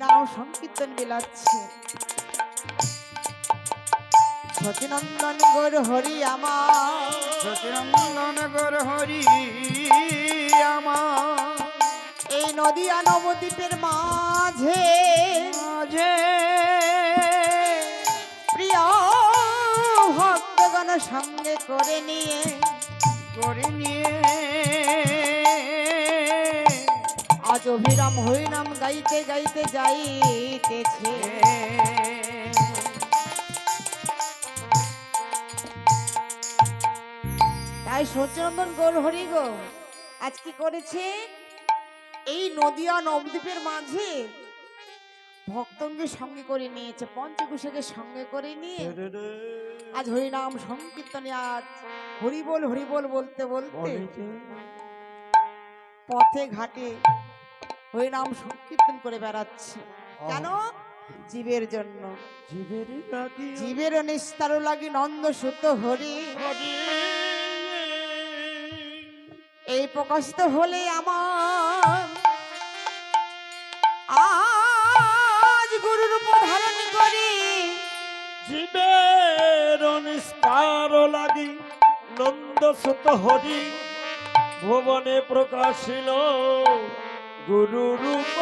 নাম সংকীর্তন বিলাচ্ছে। সচিনন্দন গৌর হরি আমার, সচিনন্দন গৌর হরি আমার, এই নদিয়া নবদ্বীপের মাঝে মাঝে প্রিয় ভক্তগণ সঙ্গে করে নিয়ে আজ অভিরাম হরিনাম গাইতে গাইতে যাইতেছে। তাই সচিনন্দন গৌর হরি গো আজ কি করেছে, এই নদিয়া নবদ্বীপের মাঝে ভক্তকে সঙ্গে করে নিয়েছে, পঞ্চকুশকে সঙ্গে করে নিয়ে আজ হরিনাম সংকীর্তনে আজ হরিবোল হরিবোল বলতে বলতে পথে ঘাটে হরিনাম সংকীর্তন করে বেড়াচ্ছে। কেন? জীবের জন্য, জীবের নিস্তার লাগি নন্দ সুত হরি। এই প্রকাশিত হলে আমার আজ গুরুর রূপ ধারণ করি, জীবের নিস্তার লাগি নন্দ সুত হরি ভুবনে প্রকাশিল গুরু রূপ।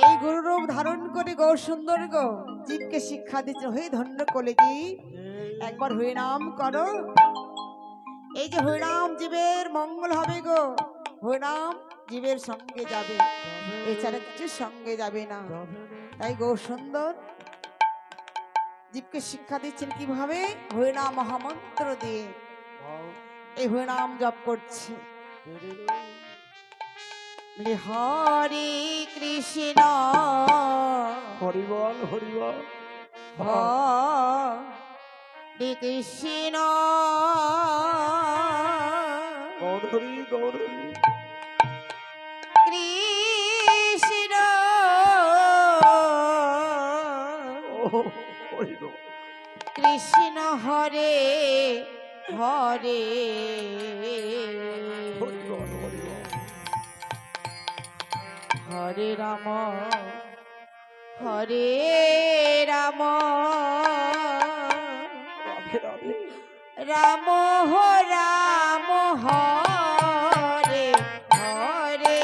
এই গুরু রূপ ধারণ করে গৌ সুন্দর গো জীবকে শিক্ষা দিচ্ছে, হে ধন্য কলেজি একবার হরিনাম করো। এই যে হরিনাম জীবের মঙ্গল হবে গো, হরিনাম জীবের সঙ্গে যাবে, এছাড়া কিছু সঙ্গে যাবে না। তাই গৌ সুন্দর জীবকে শিক্ষা দিচ্ছেন কিভাবে, হরিনাম মহামন্ত্র দিয়ে এই হরিনাম জপ করছে। হরে কৃষ্ণ হরিবল হরিবল হরে কৃষ্ণ গৌরহরি গৌরহরি কৃষ্ণ কৃষ্ণ হরে হরে হরে রাম হরে রাম রাম রাম হরে হরে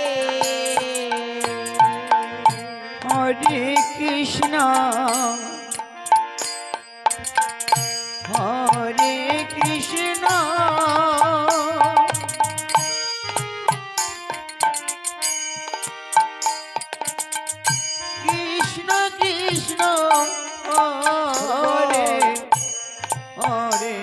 হরে কৃষ্ণ হরে কৃষ্ণ কৃষ্ণ কৃষ্ণ হরে হরে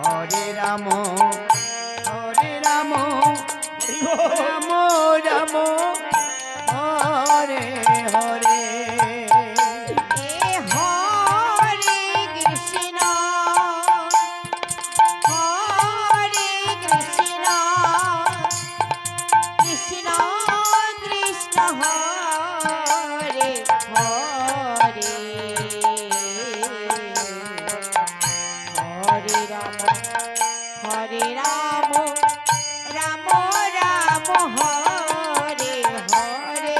হরে রাম হরে রাম রাম রাম হরে হরে হরে কৃষ্ণ হরে কৃষ্ণ কৃষ্ণ কৃষ্ণ হরে হরে হরে রাম রাম রাম হরে হরে হরে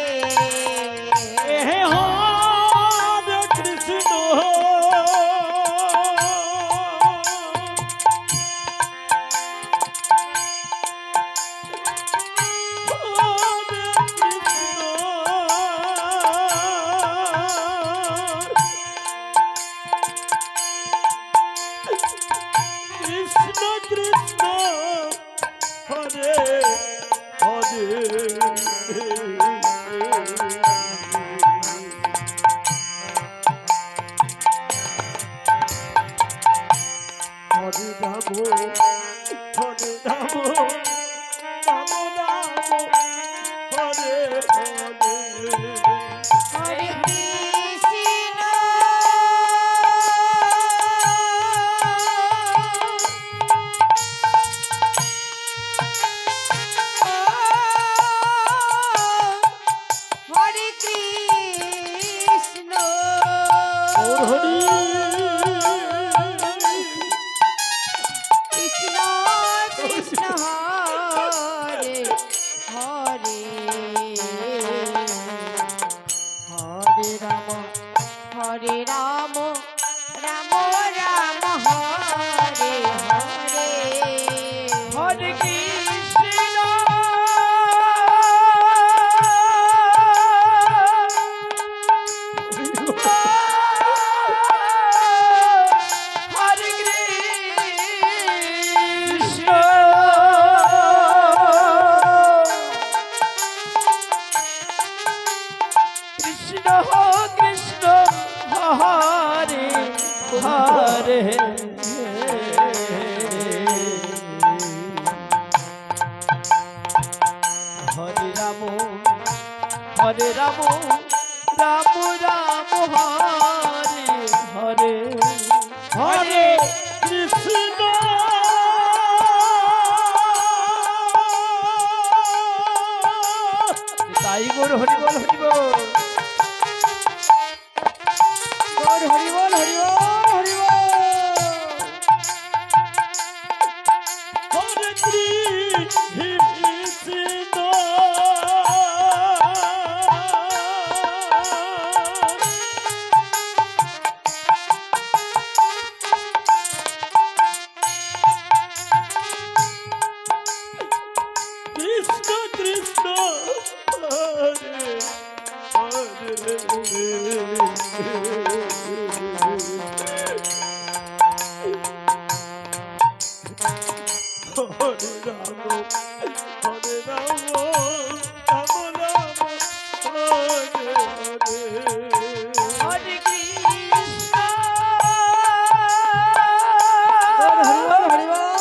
কৃষ্ণ কৃষ্ণ কৃষ্ণ হরে হরে হরে রাম হরে রাম রাম রাম হরে হরে হরে কৃষ্ণ হরে রাম রাম রাম হরে হরে হরে কৃষ্ণ তাই গোর হরি বল হরি বল গৌর হরি বল হরি বল হরি বল। হরে কৃষ্ণ কৃষ্ণ কৃষ্ণ হরে হরে রাম হরে রাম রাম রাম হরে হরে গৌর হরি বল হরি বল হরি বল।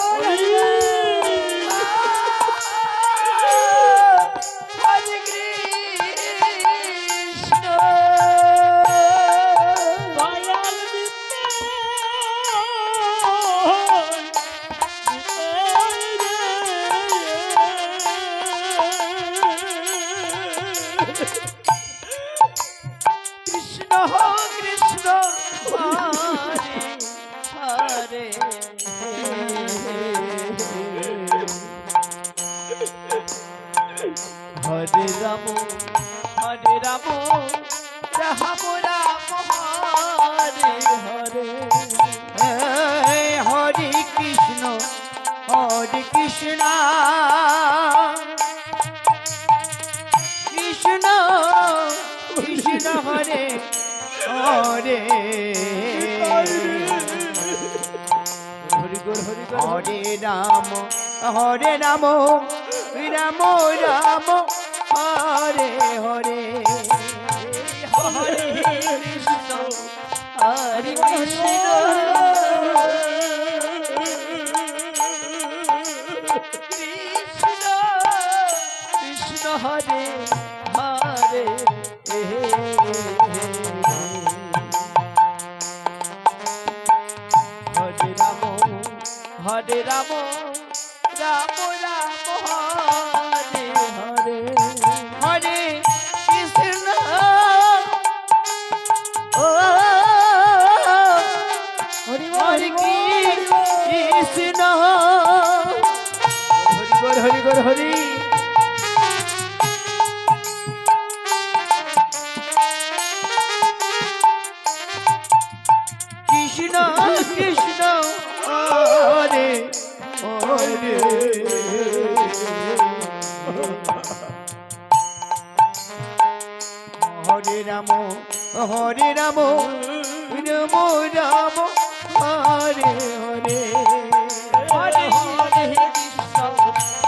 কৃষ্ণ কৃষ্ণ হরে হরে হরে রাম হরে রাম রাম রাম হরে হরে হরে কৃষ্ণ কৃষ্ণ কৃষ্ণ হরে হরে হরি গোর হরি গোর হরে রাম রাম রাম হরে হরে হরে কৃষ্ণ হরে কৃষ্ণ কৃষ্ণ কৃষ্ণ হরে হরে হরে রাম হরে রাম রাম রাম হরে হরে হরে কৃষ্ণ ও হরি বল হরে হরি বল কৃষ্ণ হরি গোর হরি কৃষ্ণ কৃষ্ণ হরে হরে হরে রাম রাম রাম রাম হরে হরে হরে হরে কৃষ্ণ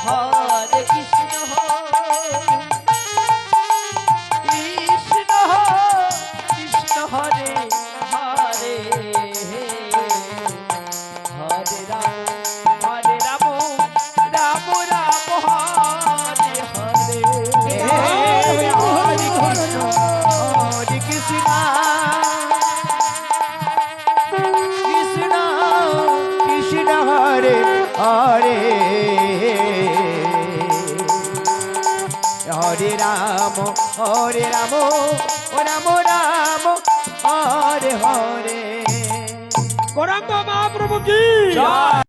হরে কৃষ্ণ কৃষ্ণ কৃষ্ণ হরে হরে হরে রাম রাম রাম হরে হরে হরে কৃষ্ণ কৃষ্ণ কৃষ্ণ হরে হরে হরে রাম রাম রাম রাম হরে হরে গৌরাঙ্গ মহাপ্রভু কি